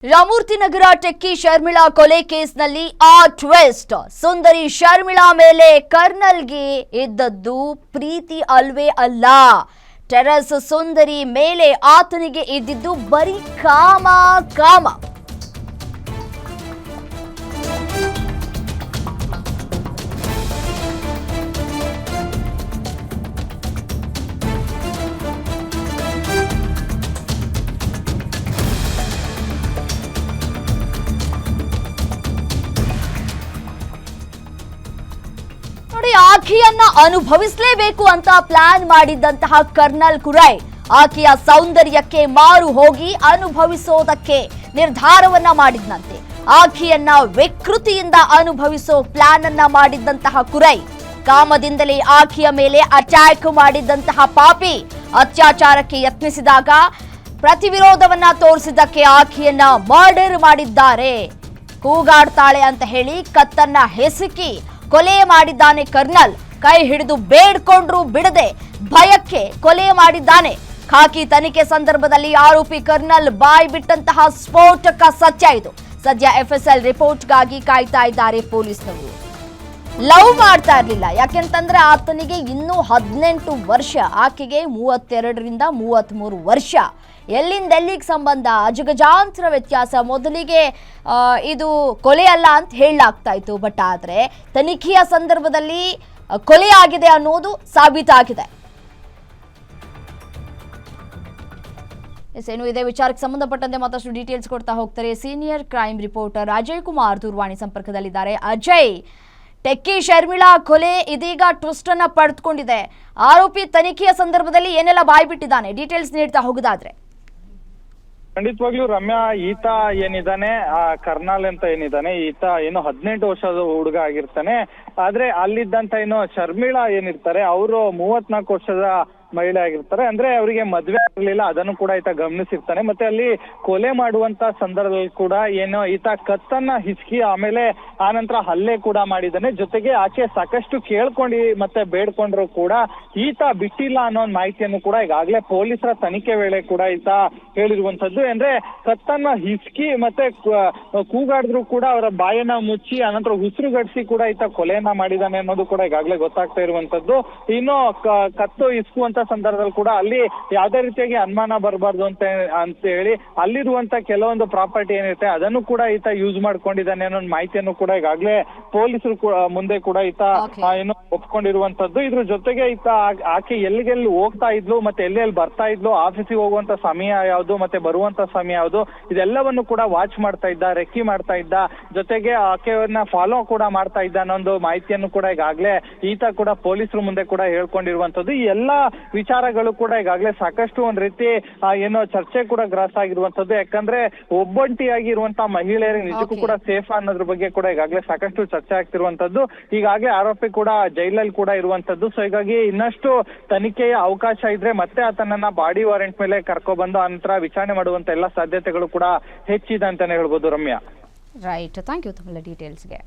ರಾಮೂರ್ತಿನಗರ techie Sharmila ಕೊಲೆ ಕೇಸ್ನಲ್ಲಿ ಆ ಟ್ವಿಸ್ಟ್. ಸುಂದರಿ ಶರ್ಮಿಳಾ ಮೇಲೆ ಕರ್ನಲ್ಗೆ ಇದ್ದದ್ದು ಪ್ರೀತಿ ಅಲ್ವೇ ಅಲ್ಲ. ಟೆರಸ್ ಸುಂದರಿ ಮೇಲೆ ಆತನಿಗೆ ಇದ್ದಿದ್ದು ಬರೀ ಕಾಮ. ನೋಡಿ, ಆಕೆಯನ್ನ ಅನುಭವಿಸಲೇಬೇಕು ಅಂತ ಪ್ಲಾನ್ ಮಾಡಿದ್ದಂತಹ ಕರ್ನಲ್ ಕುರೈ ಆಕೆಯ ಸೌಂದರ್ಯಕ್ಕೆ ಮಾರು ಹೋಗಿ ಅನುಭವಿಸೋದಕ್ಕೆ ನಿರ್ಧಾರವನ್ನ ಮಾಡಿದ್ನಂತೆ. ಆಕೆಯನ್ನ ವಿಕೃತಿಯಿಂದ ಅನುಭವಿಸೋ ಪ್ಲಾನ್ ಅನ್ನ ಮಾಡಿದ್ದಂತಹ ಕುರೈ ಕಾಮದಿಂದಲೇ ಆಕೆಯ ಮೇಲೆ ಅಟ್ಯಾಕ್ ಮಾಡಿದ್ದಂತಹ ಪಾಪಿ ಅತ್ಯಾಚಾರಕ್ಕೆ ಯತ್ನಿಸಿದಾಗ ಪ್ರತಿವಿರೋಧವನ್ನ ತೋರಿಸಿದ್ದಕ್ಕೆ ಆಕೆಯನ್ನ ಮರ್ಡರ್ ಮಾಡಿದ್ದಾರೆ. ಕೂಗಾಡ್ತಾಳೆ ಅಂತ ಹೇಳಿ ಕತ್ತನ್ನ ಹೆಸುಕಿ ಕೊಲೆ ಮಾಡಿದ್ದಾನೆ ಕರ್ನಲ್. ಕೈ ಹಿಡಿದು ಬೇಡ್ಕೊಂಡ್ರು ಬಿಡದೆ ಭಯಕ್ಕೆ ಕೊಲೆ ಮಾಡಿದ್ದಾನೆ. ಖಾಕಿ ತನಿಖೆ ಸಂದರ್ಭದಲ್ಲಿ ಆರೋಪಿ ಕರ್ನಲ್ ಬಾಯ್ ಬಿಟ್ಟಂತಹ ಸ್ಫೋಟಕ ಸತ್ಯ ಇದು. ಸದ್ಯ FSL ರಿಪೋರ್ಟ್ಗಾಗಿ ಕಾಯ್ತಾ ಇದ್ದಾರೆ ಪೊಲೀಸ್ನವರು. ಲವ್ ಮಾಡ್ತಾ ಇರ್ಲಿಲ್ಲ, ಯಾಕೆಂತಂದ್ರೆ ಆತನಿಗೆ ಇನ್ನೂ 18 ವರ್ಷ, ಆಕೆಗೆ 32ರಿಂದ 33 ವರ್ಷ. ಎಲ್ಲಿಂದ ಎಲ್ಲಿಗೆ ಸಂಬಂಧ, ಅಜಗಜಾಂತರ ವ್ಯತ್ಯಾಸ. ಮೊದಲಿಗೆ ಇದು ಕೊಲೆ ಅಲ್ಲ ಅಂತ ಹೇಳಲಾಗ್ತಾ ಇತ್ತು, ಬಟ್ ಆದ್ರೆ ತನಿಖೆಯ ಸಂದರ್ಭದಲ್ಲಿ ಕೊಲೆ ಆಗಿದೆ ಅನ್ನೋದು ಸಾಬೀತಾಗಿದೆ. ಏನು ಇದೇ ವಿಚಾರಕ್ಕೆ ಸಂಬಂಧಪಟ್ಟಂತೆ ಮತ್ತಷ್ಟು ಡೀಟೇಲ್ಸ್ ಕೊಡ್ತಾ ಹೋಗ್ತಾರೆ senior crime reporter Ajay Kumar ದೂರವಾಣಿ ಸಂಪರ್ಕದಲ್ಲಿದ್ದಾರೆ. ಅಜಯ್, ಟೆಕ್ಕಿ ಶರ್ಮಿಳಾ ಕೊಲೆ ಇದೀಗ ಟ್ವಿಸ್ಟ್ ಅನ್ನ ಪಡೆದುಕೊಂಡಿದೆ. ಆರೋಪಿ ತನಿಖೆಯ ಸಂದರ್ಭದಲ್ಲಿ ಏನೆಲ್ಲ ಬಾಯ್ಬಿಟ್ಟಿದ್ದಾನೆ, ಡೀಟೇಲ್ಸ್ ನೀಡ್ತಾ ಹೋಗೋದಾದ್ರೆ? ಖಂಡಿತವಾಗ್ಲೂ ರಮ್ಯಾ, ಈತ ಏನಿದ್ದಾನೆ ಕರ್ನಾಲ್ ಅಂತ ಏನಿದ್ದಾನೆ, ಈತ ಏನು 18 ವರ್ಷದ ಹುಡುಗ ಆಗಿರ್ತಾನೆ. ಆದ್ರೆ ಅಲ್ಲಿದ್ದಂತ ಏನು ಶರ್ಮಿಳಾ ಏನಿರ್ತಾರೆ ಅವರು 34 ವರ್ಷದ ಮಹಿಳೆ ಆಗಿರ್ತಾರೆ. ಅಂದ್ರೆ ಅವರಿಗೆ ಮದ್ವೆ ಆಗ್ಲಿಲ್ಲ, ಅದನ್ನು ಕೂಡ ಈತ ಗಮನಿಸಿರ್ತಾನೆ. ಮತ್ತೆ ಅಲ್ಲಿ ಕೊಲೆ ಮಾಡುವಂತ ಸಂದರ್ಭದಲ್ಲಿ ಕೂಡ ಏನೋ ಈತ ಕತ್ತನ್ನ ಹಿಸ್ಕಿ ಆಮೇಲೆ ಆನಂತರ ಹಲ್ಲೆ ಕೂಡ ಮಾಡಿದ್ದಾನೆ. ಜೊತೆಗೆ ಆಕೆ ಸಾಕಷ್ಟು ಕೇಳ್ಕೊಂಡು ಮತ್ತೆ ಬೇಡ್ಕೊಂಡ್ರು ಕೂಡ ಈತ ಬಿಟ್ಟಿಲ್ಲ ಅನ್ನೋ ಮಾಹಿತಿಯನ್ನು ಕೂಡ ಈಗಾಗಲೇ ಪೊಲೀಸರ ತನಿಖೆ ವೇಳೆ ಕೂಡ ಈತ ಹೇಳಿರುವಂತದ್ದು. ಅಂದ್ರೆ ಕತ್ತನ್ನ ಹಿಸ್ಕಿ ಮತ್ತೆ ಕೂಗಾಡಿದ್ರು ಕೂಡ ಅವರ ಬಾಯನ್ನ ಮುಚ್ಚಿ ಆನಂತರ ಉಸಿರುಗಡಿಸಿ ಕೂಡ ಈತ ಕೊಲೆಯನ್ನ ಮಾಡಿದ್ದಾನೆ ಅನ್ನೋದು ಕೂಡ ಈಗಾಗಲೇ ಗೊತ್ತಾಗ್ತಾ ಇರುವಂತದ್ದು. ಇನ್ನು ಕತ್ತು ಹಿಸ್ಕುವಂತ ಸಂದರ್ಭದಲ್ಲಿ ಕೂಡ ಅಲ್ಲಿ ಯಾವುದೇ ರೀತಿಯಾಗಿ ಅನುಮಾನ ಬರಬಾರ್ದು ಅಂತ ಹೇಳಿ ಅಲ್ಲಿರುವಂತ ಕೆಲವೊಂದು ಪ್ರಾಪರ್ಟಿ ಏನಿರುತ್ತೆ ಅದನ್ನು ಕೂಡ ಈತ ಯೂಸ್ ಮಾಡ್ಕೊಂಡಿದ್ದಾನೆ ಅನ್ನೋ ಮಾಹಿತಿಯನ್ನು ಕೂಡ ಈಗಾಗಲೇ ಪೊಲೀಸರು ಮುಂದೆ ಕೂಡ ಈತ ಏನು ಒಪ್ಕೊಂಡಿರುವಂತದ್ದು. ಇದ್ರ ಜೊತೆಗೆ ಈತ ಆಕೆ ಎಲ್ಲಿಗೆಲ್ಲಿ ಹೋಗ್ತಾ ಇದ್ಲು ಮತ್ತೆ ಎಲ್ಲೆಲ್ಲಿ ಬರ್ತಾ ಇದ್ಲು, ಆಫೀಸಿಗೆ ಹೋಗುವಂತ ಸಮಯ ಯಾವುದು ಮತ್ತೆ ಬರುವಂತ ಸಮಯ ಯಾವುದು, ಇದೆಲ್ಲವನ್ನು ಕೂಡ ವಾಚ್ ಮಾಡ್ತಾ ಇದ್ದ, ರೆಕ್ಕಿ ಮಾಡ್ತಾ ಇದ್ದ. ಜೊತೆಗೆ ಆಕೆಯನ್ನ ಫಾಲೋ ಕೂಡ ಮಾಡ್ತಾ ಇದ್ದ ಅನ್ನೋ ಮಾಹಿತಿಯನ್ನು ಕೂಡ ಈಗಾಗಲೇ ಈತ ಕೂಡ ಪೊಲೀಸರು ಮುಂದೆ ಕೂಡ ಹೇಳ್ಕೊಂಡಿರುವಂತದ್ದು. ಈ ಎಲ್ಲಾ ವಿಚಾರಗಳು ಕೂಡ ಈಗಾಗಲೇ ಸಾಕಷ್ಟು ಒಂದ್ ರೀತಿ ಏನೋ ಚರ್ಚೆ ಕೂಡ ಗ್ರಾಸ ಆಗಿರುವಂತದ್ದು. ಯಾಕಂದ್ರೆ ಒಬ್ಬಂಟಿಯಾಗಿ ಇರುವಂತಹ ಮಹಿಳೆಯರಿಗೆ ನಿಜಕ್ಕೂ ಕೂಡ ಸೇಫ್ ಅನ್ನೋದ್ರ ಬಗ್ಗೆ ಕೂಡ ಈಗಾಗಲೇ ಸಾಕಷ್ಟು ಚರ್ಚೆ ಆಗ್ತಿರುವಂತದ್ದು. ಈಗಾಗಲೇ ಆರೋಪಿ ಕೂಡ ಜೈಲಲ್ಲಿ ಕೂಡ ಇರುವಂತದ್ದು. ಸೊ ಹೀಗಾಗಿ ಇನ್ನಷ್ಟು ತನಿಖೆಯ ಅವಕಾಶ ಇದ್ರೆ ಮತ್ತೆ ಆತನನ್ನ ಬಾಡಿ ವಾರೆಂಟ್ ಮೇಲೆ ಕರ್ಕೊಬಂದು ಅನಂತರ ವಿಚಾರಣೆ ಮಾಡುವಂತ ಎಲ್ಲ ಸಾಧ್ಯತೆಗಳು ಕೂಡ ಹೆಚ್ಚಿದೆ ಅಂತಾನೆ ಹೇಳ್ಬೋದು ರಮ್ಯಾ. ರೈಟ್, ಥ್ಯಾಂಕ್ ಯು ತಮ್ಮ ಡೀಟೇಲ್ಸ್ಗೆ.